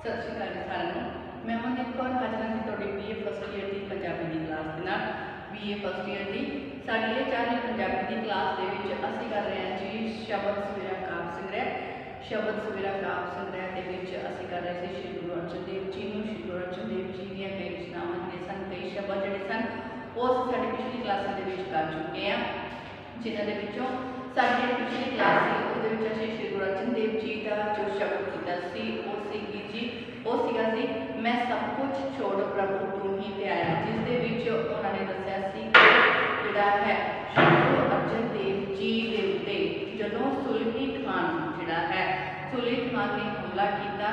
सत श्री अकाल जी सारिਆਂ ਨੂੰ। मैं मनदीप कौर हाजिर हाँ जी तुहाडी BA फस्ट ईयर की पंजाबी की क्लास के नाल। BA फस्ट ईयर की साडी ये 4वीं पंजाबी की क्लास के विच असीं कर रहे हैं जी शब्द सवेरा काव्य संग्रह। शब्द सवेरा काव्य संग्रह के विच असीं कर रहे थे श्री गुरु अर्जन देव जी नूं। श्री गुरु अर्जन देव जी दी कई रचनावां जिहड़े सन, कई शब्द जिहड़े सन वो असीं साडी पिछली क्लासां दे विच कर चुके हैं, जिन्हां दे विचों साडी जिहड़ी पिछली क्लास सी उस दे विच असीं श्री गुरु अर्जन देव जी का जो शब्द कीता सी वो सीगी जी वो सीगा सी मैं सब कुछ छोड़ प्रभु तू ही ते आया, जिस दे विच उन्होंने दस्सिया सी कि जिहड़ा है श्री गुरु अर्जन देव जी दे उत्ते जदों सुलही खान जिहड़ा है सुलही खान ने हमला किया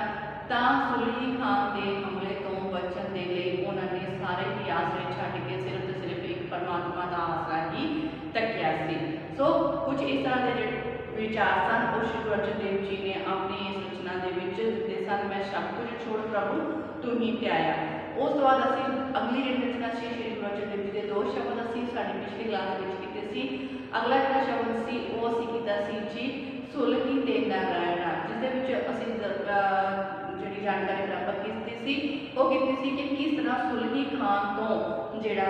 तां सुलही खान के हमले तो बचन के लिए उन्होंने सारे ही आसरे छड्ड के सिर्फ तो सिर्फ एक परमात्मा का आसरा ही तकिया सी। सो कुछ इस तरह के विचार सन वो श्री गुरु अर्जन देव जी ने अपनी इस रचना के दिते सन मैं सब कुछ छोड़ प्रभु तू ही ते आया। उस तो बाद असीं अगली जी रचना सी श्री गुरु अर्जन देव जी के दो शब्द असीं साडी पिछली क्लास में कीते सी। अगला जो शब्द सी वो असीं कीता सी जी सुलही ते नारायणा, जिस दे विच असीं जिहड़ी जानकारी प्राप्त कीती सी वो कीती सी कि किस तरह सुलही खान तो जिहड़ा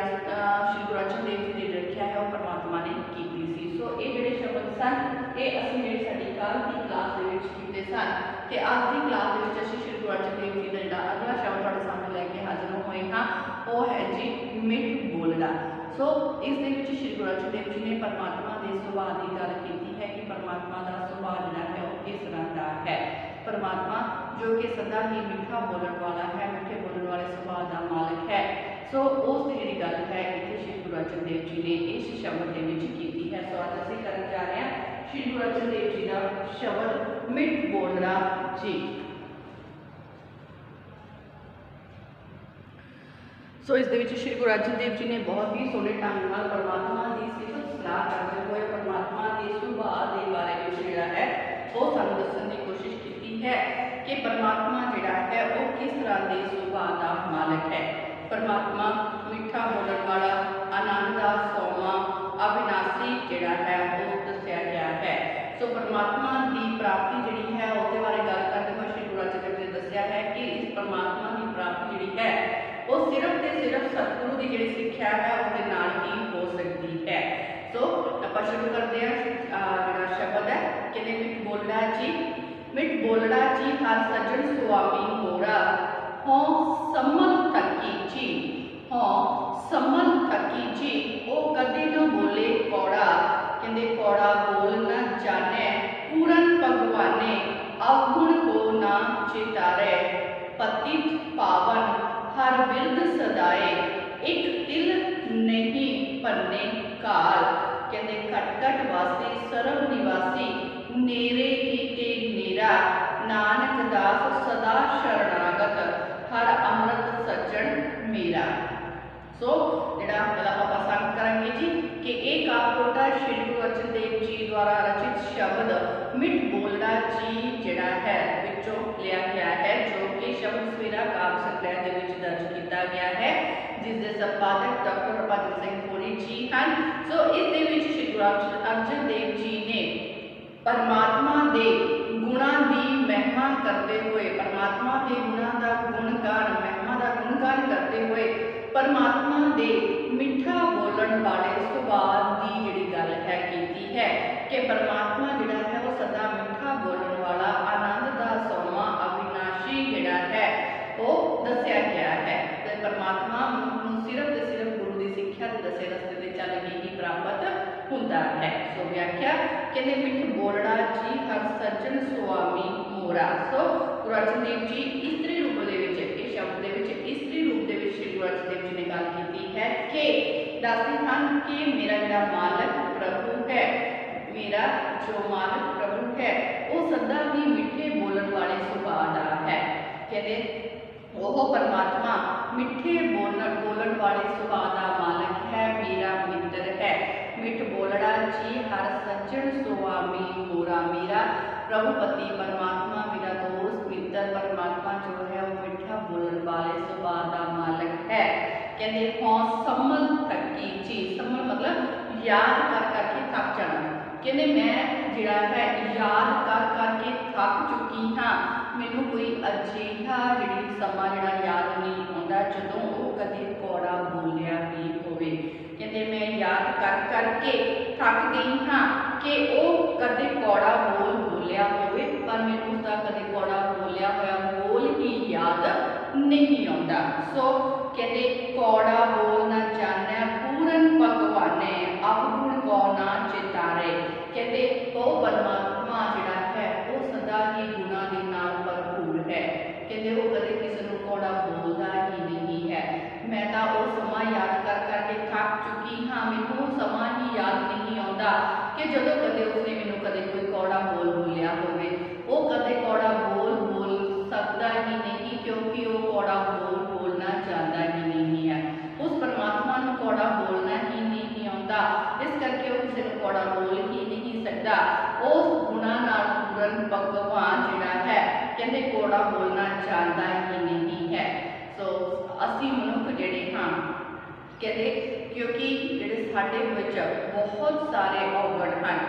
श्री गुरु अर्जन देव जी की रखिया है वो परमात्मा ने कीती सी। सो ये जिहड़े शब्द सन ये असीं जिहड़ी साडी कल की क्लास दे विच कीते सन ते अज की क्लास दे विच असीं श्री गुरु अर्जन देव जी का जिहड़ा अगला शब्द तुहाडे सामने लैके हाजिर होए हां वो है जी मिठ बोलड़ा। सो इस दे विच श्री गुरु अर्जन देव जी ने परमात्मा के सुभाव की गल कीती है कि परमात्मा का सुभाव जिहड़ा है वो किस तरह का है। परमात्मा जो कि सदा ही मीठा बोलण वाला है, मीठे बोलण वाले सुभाव का मालिक है। सो उस दी जिहड़ी गल है इत्थे श्री गुरु अर्जन देव जी ने इस शब्द दे विच कीती है। सो अज असीं करन जा रहे हैं श्री गुरु अर्जन देव जी का शब्द मिठ बोलड़ा जी। सो इस दे विच श्री गुरु अर्जन देव जी ने बहुत ही सोहने ढंग नाल परमात्मा की सिफत सलाह करते हुए परमात्मा के सुभाव के बारे में जिहड़ा है वो सानूं दस्सण की कोशिश की है कि परमात्मा जिहड़ा है वो किस तरह के सुभाव का मालिक है। परमात्मा मीठा बोलण वाला, आनंद दा सौमा, अविनाशी जिहड़ा है वो दस्सिया गया है। सो परमात्मा की प्राप्ति जिहड़ी है उसके बारे गल करते हुए श्री गुरु अर्जन देव जी ने दस्सिया है कि इस परमात्मा की प्राप्ति जिहड़ी है वो सिर्फ ते सिर्फ सतगुरु की जिहड़ी सिक्ख्या है उसके नाल ही हो सकती है। सो आपां शुरू करते हैं जिहड़ा शब्द है कि मिठ बोलड़ा जी। मिठ बोलड़ा जी हर सज्जन सुआमी मोरा हों सम्मल थकी जी, हों सम्मल थकी जी ओ कदे न बोले कौड़ा, कहते कौड़ा बोल न जाने पूरन भगवाने अवगुण को ना चितारे पतित पावन हर बिरद सदाए एक तिल नहीं पन्ने काल, कहते खटखट वासी सरब निवासी नेरे ही ते नेरा नानक दास सदा शरणागत हर अमृत सज्जन मेरा। सो जिहड़ा पहला आपां संग करांगे जी कि एक काव्य श्री गुरु अर्जन देव जी द्वारा रचित शब्द मिठ बोलड़ा जी जिहड़ा है विचों लिया गया है, जो कि शब्द सवेरा काव्य संग्रह दे विच दर्ज किया गया है, जिस दे संपादक डॉक्टर भजन सिंह पुरी जी हैं। सो इस दे विच श्री गुरु अर्जन देव जी ने परमात्मा दे गुणा की महिमा करते हुए, परमात्मा के गुणा का गुणगान, महिमा का गुणगान करते हुए परमात्मा दे मिठा बोलण वाले सुभाव की जिहड़ी गल है कीती है कि परमात्मा जिहड़ा है वो सदा मिठा बोलण वाला, आनंद दा सौमा, अविनाशी जिहड़ा है वो दस्सिया गया है। तो परमात्मा नूं सिर्फ ते सिर्फ गुरु की सिक्ख्या के दसे रस्ते ते चल के ही प्राप्त हुंदा है। सो व्याख्या कहते मिठ बोलड़ा जी हर सज्जन सुआमी मोरा। सो गुरु अर्जन देव जी इस्त्री रूप दे विच इस शब्द दे विच इस्त्री रूप दे विच श्री गुरु अर्जन देव जी ने गल कीती है कि दसदे हन कि मेरा जिहड़ा मालक प्रभु है, मेरा जो मालक प्रभु है वो सदा ही मिठे बोलण वाले सुभाव दा है। कहते वो परमात्मा मिठे बोलण वाले सुभाव का मालिक है, मेरा मित्र है। मिठ बोलड़ा जी हर सज्जन सुआमी मोरा, मेरा प्रभुपति परमात्मा, मेरा दोस्त मित्र परमात्मा जो है वो मिठा बोलण वाले सुभाव का मालिक है। कहते हों सम्मल थकी जी, सम्मल मतलब याद कर करके थक जाना। कहते मैं जिहड़ा है याद कर कर ਕਰਕੇ ਥੱਕ ਚੁੱਕੀ ਹਾਂ। ਮੈਨੂੰ ਕੋਈ ਅਜਿਹਾ ਸਮਾਂ ਯਾਦ ਨਹੀਂ ਆਉਂਦਾ ਜਦੋਂ ਉਹ ਕਦੇ ਕੌੜਾ ਬੋਲਿਆ ਵੀ ਹੋਵੇ। ਕਹਿੰਦੇ ਮੈਂ ਯਾਦ ਕਰ ਕਰਕੇ ਥੱਕ ਗਈ ਹਾਂ ਕਿ ਉਹ ਕਦੇ ਕੌੜਾ ਬੋਲਿਆ ਹੋਵੇ, ਪਰ ਮੈਨੂੰ ਉਸਦਾ ਕਦੇ ਕੌੜਾ ਬੋਲਿਆ ਹੋਇਆ ਬੋਲ ਹੀ ਯਾਦ ਨਹੀਂ ਆਉਂਦਾ। ਸੋ ਕਹਿੰਦੇ ਕੌੜਾ ਬੋਲ ਨਾ ਜਾਣਿਆ ਪੂਰਨ ਭਗਵਾਨੇ, ਅਵਗੁਣ ਕੋ ਨਾ ਚਿਤਾਰੇ। ਕਹਿੰਦੇ ਉਹ ਪਰਮਾਤਮਾ ਉਹ ਸਦਾ ਹੀ ਗੁਣਾ ਦੇ ਨਾਲ ਭਰਪੂਰ ਹੈ। ਕਹਿੰਦੇ ਉਹ ਕਦੇ ਕਿਸੇ ਨੂੰ ਕੌੜਾ ਬੋਲਦਾ ਹੀ ਨਹੀਂ ਹੈ। ਮੈਂ ਤਾਂ ਉਹ ਸਮਾਂ ਯਾਦ ਕਰ ਕਰਕੇ ਥੱਕ ਚੁੱਕੀ ਹਾਂ, ਮੈਨੂੰ ਉਹ ਸਮਾਂ ਹੀ ਯਾਦ ਨਹੀਂ ਆਉਂਦਾ ਕਿ ਜਦੋਂ ਕਦੇ ਉਸਨੇ ਮੈਨੂੰ ਕਦੇ ਕੋਈ ਕੌੜਾ ਬੋਲਿਆ ਹੋਵੇ। ਉਹ ਕਦੇ ਕੌੜਾ ਬੋਲ ਸਕਦਾ ਹੀ ਨਹੀਂ, ਕਿਉਂਕਿ ਉਹ ਕੌੜਾ ਬੋਲਣਾ ਚਾਹੁੰਦਾ ਹੀ ਨਹੀਂ ਹੈ। ਉਸ ਪਰਮਾਤਮਾ ਨੂੰ ਕੌੜਾ ਬੋਲਣਾ ਹੀ ਨਹੀਂ ਆਉਂਦਾ, ਇਸ ਕਰਕੇ ਉਹ ਕਿਸੇ ਨੂੰ ਕੌੜਾ ਬੋਲ ਹੀ ਨਹੀਂ ਸਕਦਾ। ਉਸ ਗੁਣਾ ਨਾਲ ਪੂਰਨ ਭਗਵਾਨ ਕਹਿੰਦੇ ਕੌੜਾ ਬੋਲਣਾ ਚਾਹੁੰਦਾ ਹੀ ਨਹੀਂ ਹੈ। ਸੋ ਅਸੀਂ ਮਨੁੱਖ ਹਾਂ ਕਹਿੰਦੇ ਕਿਉਂਕਿ ਸਾਡੇ ਵਿੱਚ ਬਹੁਤ ਸਾਰੇ ਔਗਣ ਹਨ,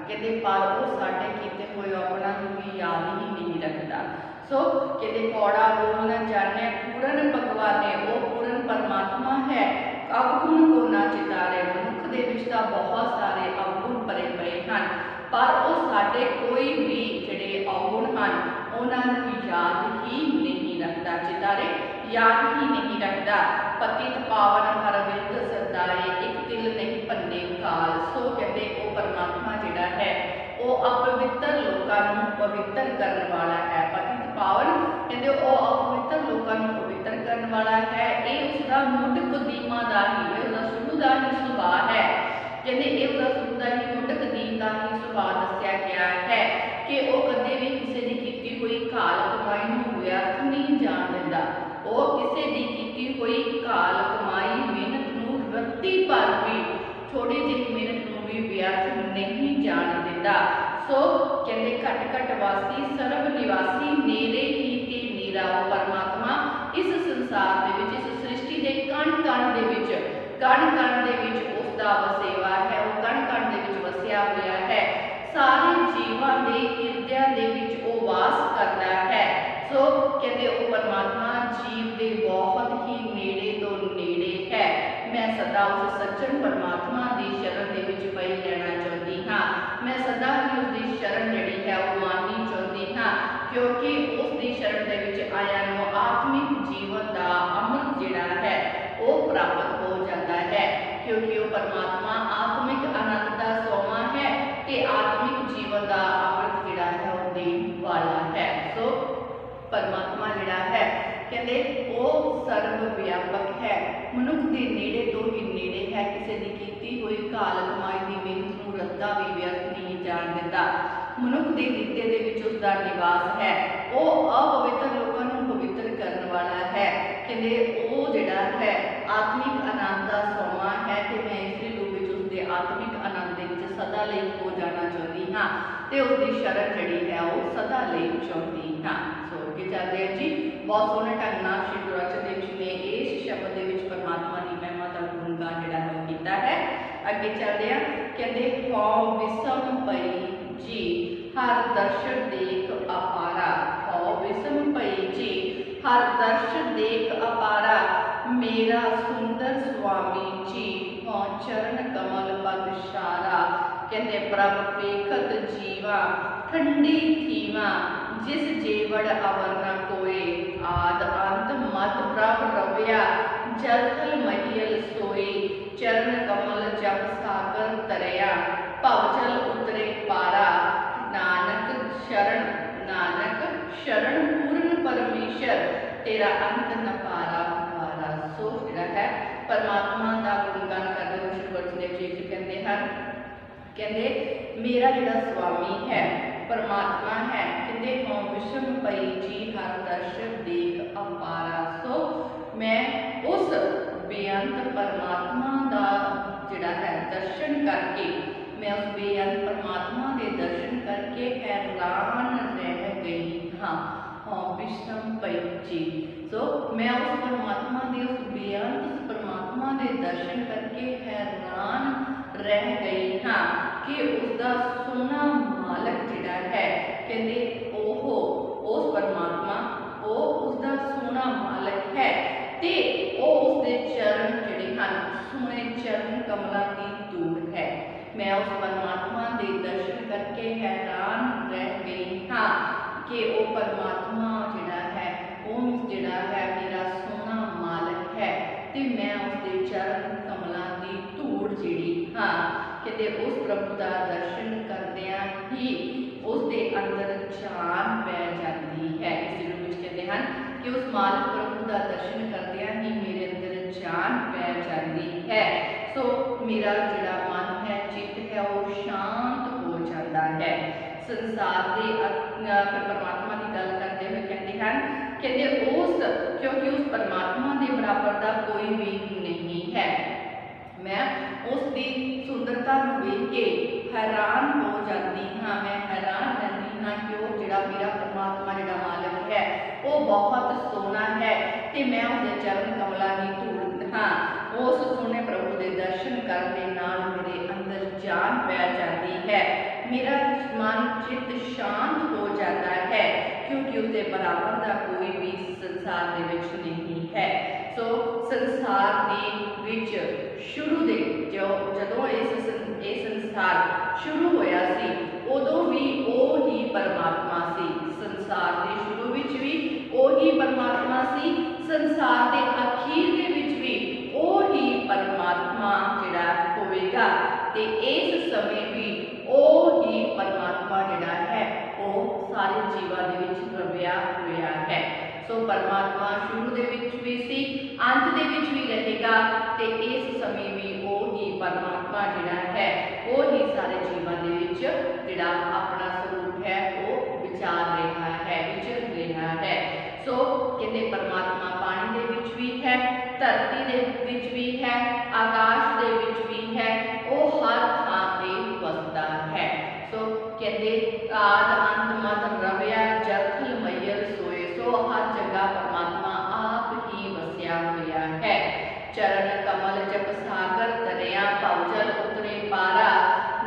ਕਹਿੰਦੇ ਪਰ ਉਹ ਸਾਡੇ ਕੀਤੇ ਹੋਏ ਔਗਣਾਂ ਨੂੰ ਵੀ ਯਾਦ ਹੀ ਨਹੀਂ ਰੱਖਦਾ। ਸੋ ਕਹਿੰਦੇ ਕੌੜਾ ਬੋਲ ਨਾ ਜਾਣੇ ਪੂਰਨ ਭਗਵਾਨੇ, ਉਹ ਪੂਰਨ ਪਰਮਾਤਮਾ ਹੈ। ਅਵਗੁਣ ਕੋ ਨਾ ਚਿਤਾਰੇ, ਮਨੁੱਖ ਦੇ ਵਿੱਚ ਤਾਂ ਬਹੁਤ ਸਾਰੇ ਅਵਗੁਣ ਭਰੇ ਪਏ ਹਨ, ਪਰ ਉਹ ਸਾਡੇ ਕੋਈ ਵੀ ਔਗੁਣ ਹਨ ਉਹਨਾਂ ਨੂੰ ਯਾਦ ਹੀ ਨਹੀਂ ਰੱਖਦਾ। ਚਿਤਾਰੇ याद ही नहीं रखता। पतित पावन हर विरत सरदाए, एक तिल नहीं भन्ने काल। सो कहते वो परमात्मा जिहड़ा है वो अपवित्र लोगों को पवित्र करने वाला है। पतित पावन कहते वो अपवित्र लोगों को पवित्र करने वाला है। ये उसका मुढ़ कदीमा का ही उसका शुरू का ही सुभाव है। कहते ये उसका शुरू का ही मुढ़ कदीम का ही सुभाव दसिया गया है कि वो कदे भी किसी की कीती हुई घाल कमाई नूं व्यर्थ नहीं जान दिंदा। वो किसी की कीती हुई घाल कमाई मेहनत नूं रत्ती भर भी थोड़ी जी मेहनत नूं भी व्यर्थ नहीं जान दिंदा। सो कहते घट घट वासी सर्व निवासी नेरे ही ते नीरा। वो परमात्मा इस संसार दे विच इस सृष्टि के कण कण दे विच उसका वसेवा है। वो कण कण दे विच वसिया होया है। सारे जीवां दे हिरदियां दे विच वो वास करता है। सो कहते वो परमात्मा जीव के बहुत ही नेड़े तो नेड़े है। मैं सदा उस सज्जन परमात्मा की शरण के विच पई रहना चाहती हाँ। मैं सदा ही उसकी शरण जिहड़ी है वो माननी चाहती हाँ, क्योंकि उसकी शरण के विच आया नो आत्मिक जीवन का अमृत जिहड़ा है वो प्राप्त हो जाता है। क्योंकि वो परमात्मा आत्मिक आनंद का सोमा है कि आत्मिक जीवन का अमृत जिहड़ा है वो देने वाला है। सो परमात्मा जिहड़ा है कहते वो सर्वव्यापक है, मनुख के नेड़े तो ही नेड़े है। किसी की कीती हुई घाल कमाई की मेहनत नूं रत्ता भी व्यर्थ नहीं जान दिंदा। मनुख के हिरदे दे विच उसका निवास है। वो अपवित्र लोगों को पवित्र करने वाला है। कहते वो जिहड़ा है आत्मिक आनंद का सोमा है कि मैं इस रूप में उसके आत्मिक आनंद के विच सदा लई हो जाना चाहती हाँ, तो उसकी शरण जिहड़ी है वो सदा लई चाहती हाँ। सो अगे चलते हैं जी। बहुत सोहने ढंग नाल श्री गुरु अर्जन देव जी ने इस शब्द के विच परमात्मा की महिमा का गुणगान जिहड़ा है वो कीता है। अगे चलते हैं कहते हौ विसम पई जी हर दर्शन देख अपारा। हौ विसम पई जी हर दर्शन देख अपारा, मेरा सुंदर स्वामी जी हौ चरण कमल पग शारा। कहते प्रभ पेखत जीवा ठंडी थीवा, जिस जेवड़ अवर न कोय, आद अंत मत प्रभ रव्या, जलथल महियल सोए, चरण कमल जप सागर तरया, भवजल उतरे पारा। नानक शरण पूर्ण परमेश्वर, तेरा अंत न पारा पारा। सो जिहड़ा है परमात्मा का गुणगान करते हुए श्री गुरु अर्जन देव जी कहते हैं, कहते मेरा जिहड़ा स्वामी है परमात्मा है। कहते हौ विषम पई जी हर दर्शन देख अपारा। सो मैं उस बेअंत परमात्मा का जिहड़ा है दर्शन करके, मैं उस बेअंत परमात्मा के दर्शन करके हैरान रह गई हाँ। हौ विषम पई जी। सो मैं उस परमात्मा के उस बेअंत परमात्मा के दर्शन करके हैरान रह गई हाँ कि उसका सोना मालक जिहड़ा है कहते करके हैरान रह गई हाँ कि वो परमात्मा जिहड़ा है वो जिहड़ा है मेरा सोहना मालक है ते मैं उसके चरण कमलों की धूड़ जिहड़ी हाँ कहते उस प्रभु का दर्शन करदियां ही उसके अंदर जान पै जाती है। इस रूप कहते हैं कि उस मालक प्रभु का दर्शन करदियां ही मेरे अंदर जान पै जाती है। सो मेरा जिहड़ा मन है चित्त है वो शांत हो जाता है। संसार के परमात्मा की गल करते हुए कहते हैं कहते उस क्योंकि उस परमात्मा के बराबर का कोई भी नहीं है। मैं उसकी सुंदरता वेख के हैरान हो जाती हाँ मैं हैरान रहती हाँ कि वो जिहड़ा मेरा परमात्मा जिहड़ा मालक है वो बहुत सोहना है ते मैं उसके चरण कमलों की धूड़ हाँ उस सोहने प्रभु के दर्शन करने नाल मेरे अंदर जान पै जाती है। मेरा मन चित्त शांत हो जाता है क्योंकि उसके बराबर का कोई भी संसार दे विच नहीं है। सो संसार के विच शुरू दे जदों ये संसार शुरू होया सी उदों भी वो ही परमात्मा सी। संसार के शुरू विच भी वो ही परमात्मा सी, संसार के अखीर के विच भी वो ही परमात्मा जिहड़ा होवेगा ते इस समय भी वो ही परमात्मा जिहड़ा है वो सारे जीवां दे विच रव्या होया है। सो परमात्मा शुरू दे विच भी सी अंत दे विच भी रहेगा ते इस समय भी वो ही परमात्मा जिहड़ा है वो ही सारे जीवां दे विच जिहड़ा अपना स्वरूप है वो विचार रहा है विचर रहा है। सो कहते परमात्मा पानी दे विच भी है, धरती दे विच भी है, आकाश दे विच भी है, वो हर थां ते वसदा है। सो कहते आद अंत मत रव्या जखल मैयर सोए। सो हर जगह परमात्मा आप ही वसिया हुआ है। चरण कमल जप सागर तरिया भवजल उतरे पारा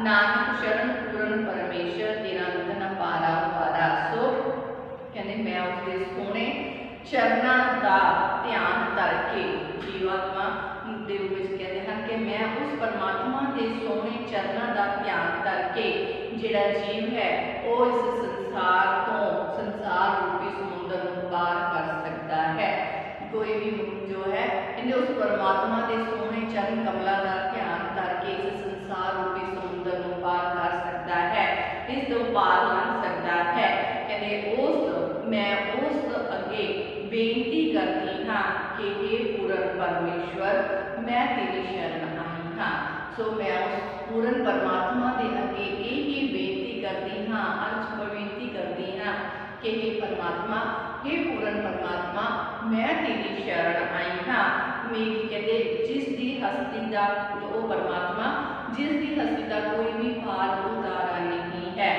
नानक शरण पूरन परमेश्वर निरंजन पारा पारा। सो कहते मैं उसके सोने चरणों का ध्यान करके जीवात्मा के रूप में कहते हैं कि मैं उस परमात्मा के सोने चरणों का ध्यान करके जिहड़ा जीव है वो इस संसार तो संसार रूपी समुद्र को पार कर सकता है। कोई भी जो है इन्हें उस परमात्मा के सोने चरण कमलों का ध्यान करके इस संसार रूपी समुद्र को पार कर सकता है, इस तो पार लंघ सकता है। कहते उस मैं उस अगे बेनती करती हाँ कि हे पूर्ण परमेश्वर मैं तेरी शरण आई हाँ। सो मैं उस पूर्ण परमात्मा के अगे यही बेनती करती हाँ अर्ज बेनती करती हाँ कि हे परमात्मा हे पूर्ण परमात्मा मैं तेरी शरण आई हाँ। मेरी कहते जिसकी हस्ती का वो परमात्मा जिसकी हस्ती का कोई भी पार उतारा नहीं है।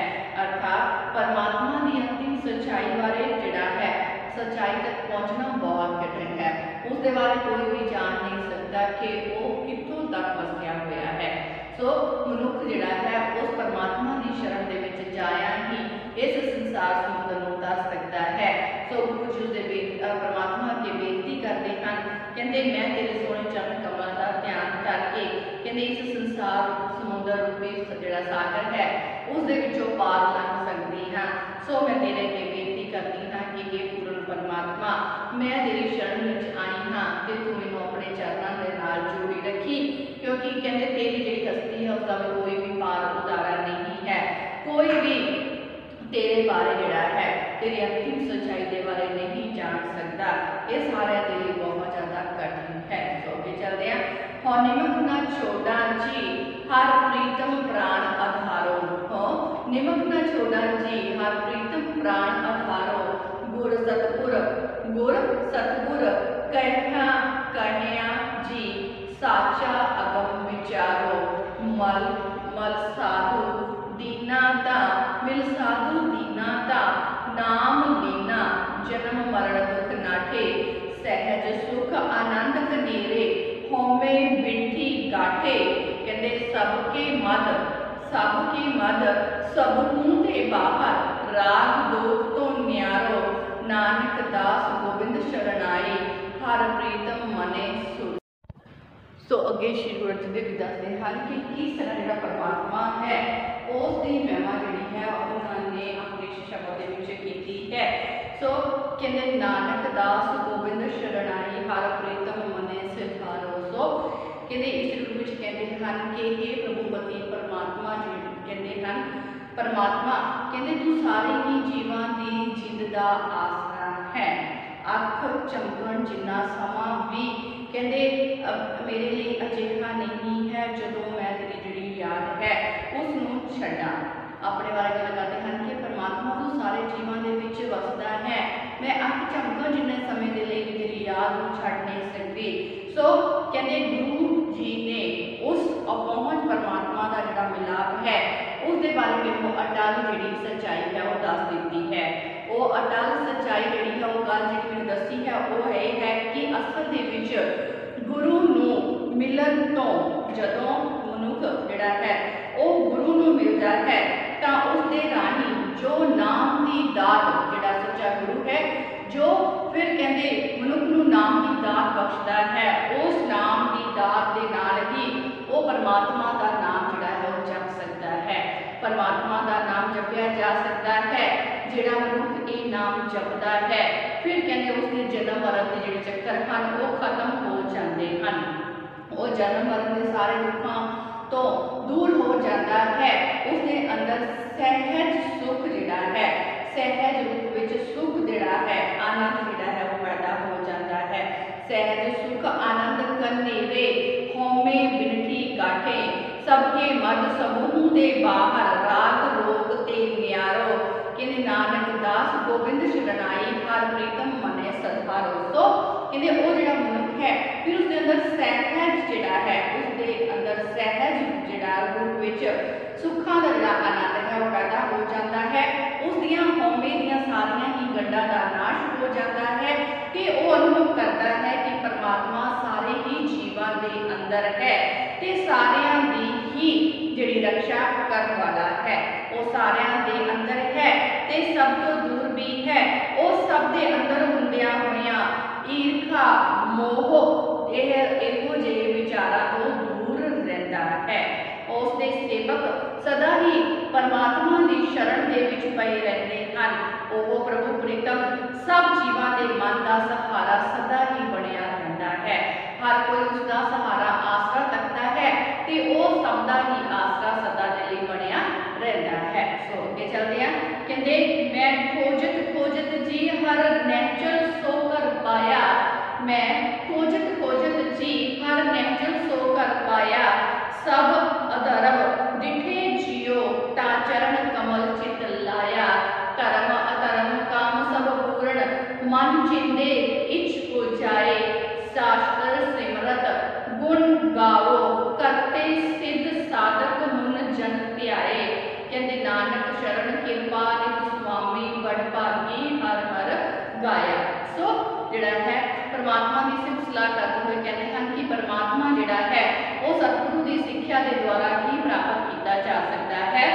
अर्थात परमात्मा की अंतिम सच्चाई बारे जिहड़ा है सच्चाई तक पहुँचना बहुत कठिन है। उसके बारे कोई भी जान नहीं सकता कि वो कितों तक वसिया हुआ है। सो मनुख जिहड़ा है उस परमात्मा की शरण दे विच जाया ही इस संसार समुद्र को तर सकता है। सो गुरु जी उसके परमात्मा के बेनती करते हैं कहते मैं तेरे सोने चरण कमलों का ध्यान करके कहते इस संसार समुद्र रूपी जिहड़ा सागर है उस दे विचों पार लंघ सकती हाँ। सो मैं तेरे अगे बेनती करती हाँ कि हे पूर्ण परमात्मा मैं तेरी शरण विच आई हाँ ते तू मैनूं अपने चरणों के नाल जोड़ी रखी क्योंकि कहते तेरी जिहड़ी हस्ती है उसका कोई भी पार उतारा नहीं है। कोई भी तेरे बारे जिहड़ा है तेरी अंतिम सच्चाई के बारे नहीं जान सकता। ये सारे के लिए बहुत ज़्यादा कठिन है। तो अगे चलते हैं। हो निमक न छोड़ा जी हर प्रीतम प्राण आधारो हो निमक न छोड़ा जी हर प्रीतम प्राण आधारो गुर सतगुर कहया कहया जी साचा अगम विचारो मल मल साधु दीना दा मिल साधु दीना दा नाम लीना जन्म मरण दुख नाठे सहज सुख आनंद कनेरे होमे बिठी गाठे। कहते सबके मद सब ते बाहर राग दोख तो न्यारो नानक दास गोबिंद शरणाई हर प्रीतम मने सुर। सो अगे श्री गुरु अर्जन देव जी दसते हैं कि किस तरह जिहड़ा परमात्मा है उसकी महिमा जिहड़ी है। सो कहते नानक दास गोबिंद शरणाई हर प्रीतम मने सिधारो। सो कहते इस रूप में कहते हैं कि हे प्रभुपति परमात्मा जी कहते हैं परमात्मा कहते तू सारे ही जीवां दी जिंद दा आसरा है। अख चमकण जिन्ना समा भी कहते मेरे लिए अजिहा नहीं है जदों मैं तेरी जिहड़ी याद है उसनूं छड्डां। अपने बारे गल करते हैं कि परमात्मा तू सारे जीवां दे विच वसदा है, मैं अख झमकण जिन्ने समय दे लई तेरी याद नूं छड्ड नहीं सकदी। सो कहते गुरु जी ने उस अपहुंच परमात्मा का जिहड़ा मिलाप है उस दे बारे में अटल जिहड़ी सच्चाई है वो दस दित्ती है। वो अटल सच्चाई जिहड़ी है वो गल जिहड़ी मैनूं दसी है वो ये है कि असल दे विच गुरु नूं मिलन तो जदों मनुख जिहड़ा है वो गुरु नूं मिलदा है तां उस दे राही जो नाम की दात जिहड़ा सच्चा गुरु है जो फिर कहते मनुख नूं नाम की दात बख्शदा है उस नाम की दात दे नाल ही वो परमात्मा का नाम जिहड़ा है वो जप सकता है। परमात्मा का नाम जपया जा सकता है। जिहड़ा मनुख ये नाम जपदा है फिर कहते उसके जन्म मरण के जिहड़े चक्कर हैं वो खत्म हो जाते हैं। वो जन्म मरण के सारे दुखों तो दूर हो जाता है। उसके अंदर सहज सुख जिहड़ा है सहज रूप विच सुख जिहड़ा है आनंद जिहड़ा है वो पैदा हो जाता है। सहज सुख आनंद कनेरे होमे बिनठी काठे सबके मद समूह दे बाहर राग रोग ते न्यारो। कहते नानक दास गोबिंद शरणाई हर प्रीतम मने सधारो। सो कहते वो जिहड़ा मनुख है फिर उसके अंदर सहज जिहड़ा है उसके अंदर सहज जिहड़ा रूप विच सुखां दा जिहड़ा आनंद है वो पैदा हो जाता है। उस दियां हौमे दियां सारियां ही गंढां दा नाश हो जाता है कि वो अनुभव करता है कि परमात्मा सारे ही जीवां दे अंदर है ते सारियां दी ही जिहड़ी रक्षा करन वाला है। वो सारियां दे अंदर है ते सब तो दूर भी है। वो सब दे अंदर हुंदियां होइयां ईर्खा मोह इहो जिहे विचारां तो दूर रहिंदा है। उसके सेवक सदा ही परमात्मा की शरण दे विच पए रहते हैं। वो प्रभु प्रीतम सब जीवां दे मन का सहारा सदा ही बनिया रहता है। हर कोई उसका सहारा आसरा तकता है ते वो सबदा ही आसरा सदा दे लई बनिया रहता है। सो अगे चलते हैं कहते मैं खोजत खोजत जी हर नहचल सो कर पाया। मैं खोजत खोजत जी हर नहचल सो कर पाया। सब अधर्म डिठे जियो ता चरण कमल चित लाया। कर्म अधर्म काम सब पूर्ण मन चिंदे इच्छ को जाए। शास्त्र सिमरत गुण गाओ करते सिद्ध साधक मुन जन ध्याए। कहते नानक शरण कृपा नित स्वामी बड़ भागी हर हर गाया। सो जिहड़ा है परमात्मा की सिफत सलाह करते हुए कहते हैं कि परमात्मा जिहड़ा है वो सतगुरु की सिक्ख्या के द्वारा ही प्राप्त किया जा सकता है।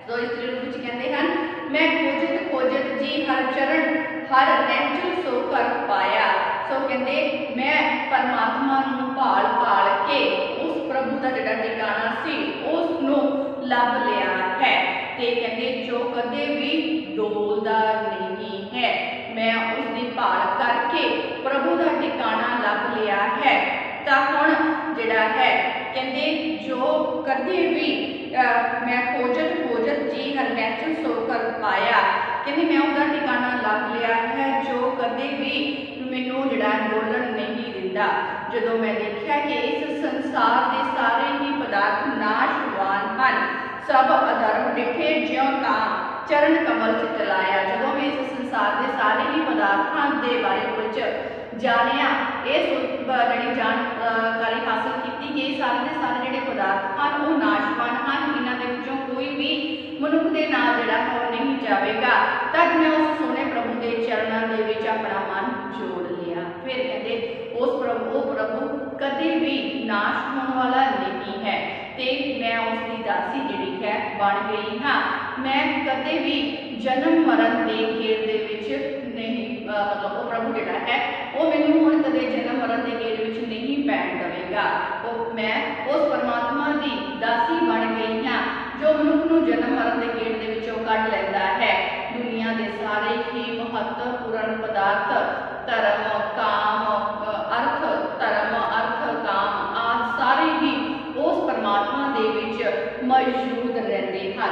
तो इस रूप में कहते हैं मैं खोजत खोजत जी हर चरण हर नहचल सो कर पाया। सो कहते मैं परमात्मा नूं भाल भाल के उस प्रभु का जिहड़ा ठिकाना सी उसनूं लभ लिया है ते कहते जो कदे भी डोलदा नहीं है। मैं उसकी भाल करके प्रभु का ठिकाना लभ लिया है। तो हुण जिहड़ा है कहते जो कदे भी मैं खोजत खोजत जी हर नहचल सो कर पाया। कहते मैं उसका ठिकाना लभ लिया है जो कदे भी मैनू जिहड़ा डोलन नहीं दिंदा। जदों मैं देखिया कि इस संसार के सारे ही पदार्थ नाशवान हैं सब अधर्म डिठे ज्यों तां चरण कमल चित लाया। जदों मैं इस संसार के सारे ही पदार्थों के बारे विच जानिया ये जिहड़ी जानकारी हासिल की कि सारे के सारे जिहड़े पदार्थ हैं वो नाशवान हैं। इन्हां दे विचों कोई भी मनुख के नाल जिहड़ा है वो नहीं जाएगा। तब मैं उस सोने प्रभु के चरणों के विच अपना मन जोड़ लिया। फिर कहते उस प्रभु कदे भी नाश होने वाला नहीं है ते मैं उसकी दासी जिहड़ी है बन गई हाँ। मैं कदे भी जन्म मरण के घेर दे विच नहीं मतलब वो प्रभु जिहड़ा है वो मैनूं हुण कदे जन्म मरण के घेर विच नहीं पैण देवेगा। तो मैं उस परमात्मा की दासी बन गई हाँ जो मनुख नूं जन्म मरण के घेर दे विचों कढ लैंदा है। दुनिया दुनिया के सारे ही महत्वपूर्ण पदार्थ धर्म काम अर्थ धर्म अर्थ काम आदि सारे ही उस परमात्मा दे विच मौजूद रहते हैं।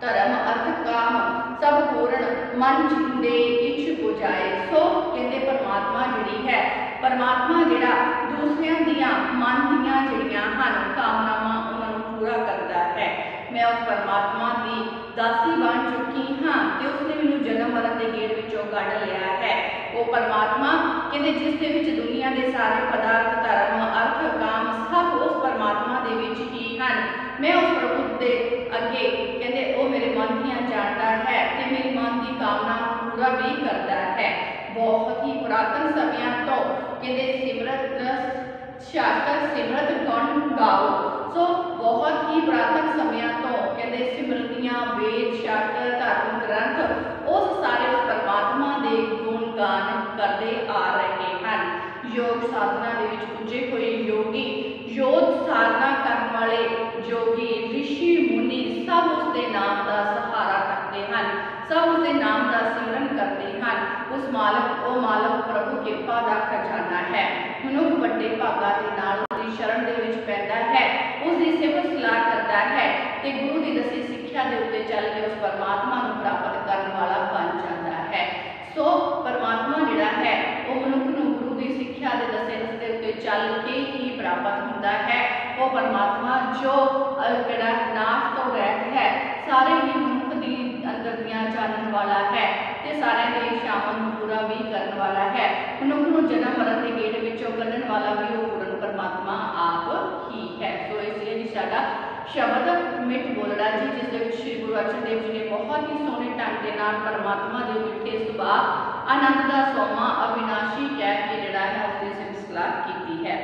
धर्म अर्थ काम सब पूर्ण मन जिंदे इच बुझाए। सो कहते परमात्मा जिहड़ी है, परमात्मा जिहड़ा दूसरियां दियां मन दियां जिहड़ियां हन कामनावां उन्हां नूं पूरा करता है। मैं उस परमात्मा की दासी बन चुकी हाँ ते उसने मैनूं जन्म मरण के गेड़ विचों कढ लिया है। वो परमात्मा कहते जिस दे विच दुनिया के सारे पदार्थ धर्म अर्थ काम सब उस परमात्मा दे विच ही हन। मैं उस प्रभु के अगे कहते वो मेरे मन दियां जानता है ते मेरी मन की कामना पूरा भी करता है। बहुत ही पुरातन समय तो कहते सिमरत शास्त्र सिमरत गुण गाओ। सो बहुत ही पुरातन समय तो कहते सिमरतियां वेद शास्त्र धर्म ग्रंथ उस सारे उस परमात्मा के गुण गान करते आ रहे हैं। योग साधना के विच पुजे हुए योगी योग साधना करने वाले जोगी ऋषि मुनि सब उसके नाम का सहारा करते हैं, सब उसके नाम का सिमरन करते हैं। उस मालक वो मालक प्रभु कृपा का खजाना है। मनुख बड़े भागा के नाल उसकी शरण दे विच पैंदा है, उसकी सिफत सलाह करता है ते गुरु की दसी सिक्ख्या के उत्ते चल के उस परमात्मा को प्राप्त करने वाला बन जाता है। सो परमात्मा जिहड़ा है वो मनुख नूं गुरु की सिक्ख्या के दसे रस्ते उत्ते चल के ही प्राप्त होता है। वो परमात्मा जो जिहड़ा नाश तो रहत है सारे ही मनुख की अंदर दियां जानन वाला है ते सारे दे इच्छावां नूं पूरा भी करने वाला है। मनुख नूं जन्म मरण के गेड़ विचों कढण वाला भी वो पूर्ण परमात्मा आप ही है। सो इसलिए जी साडा शब्द मिठ बोलड़ा जी जिस दे विच श्री गुरु अर्जन देव जी ने बहुत ही सोहने ढंग के नाल परमात्मा के मिठे सुभाव आनंद का सोमा अविनाशी कह के जिहड़ा है उसकी सिफत सलाह की है।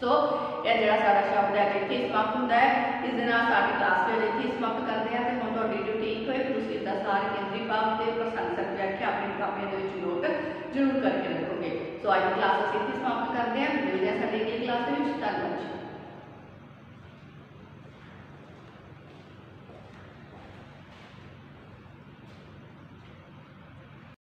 सो यह जिहड़ा साडा शब्द है इत्थे समाप्त हुंदा है। इस दे नाल साडी क्लास जो इत्थे समाप्त करते हैं। तो हुण तुहाडी ड्यूटी एक होए कि तुसीं इसदा सार केंद्री भाव ते प्रसंग व्याख्या अपनी कापियां दे विच नोट जरूर करके रखोगे। सो अज की क्लास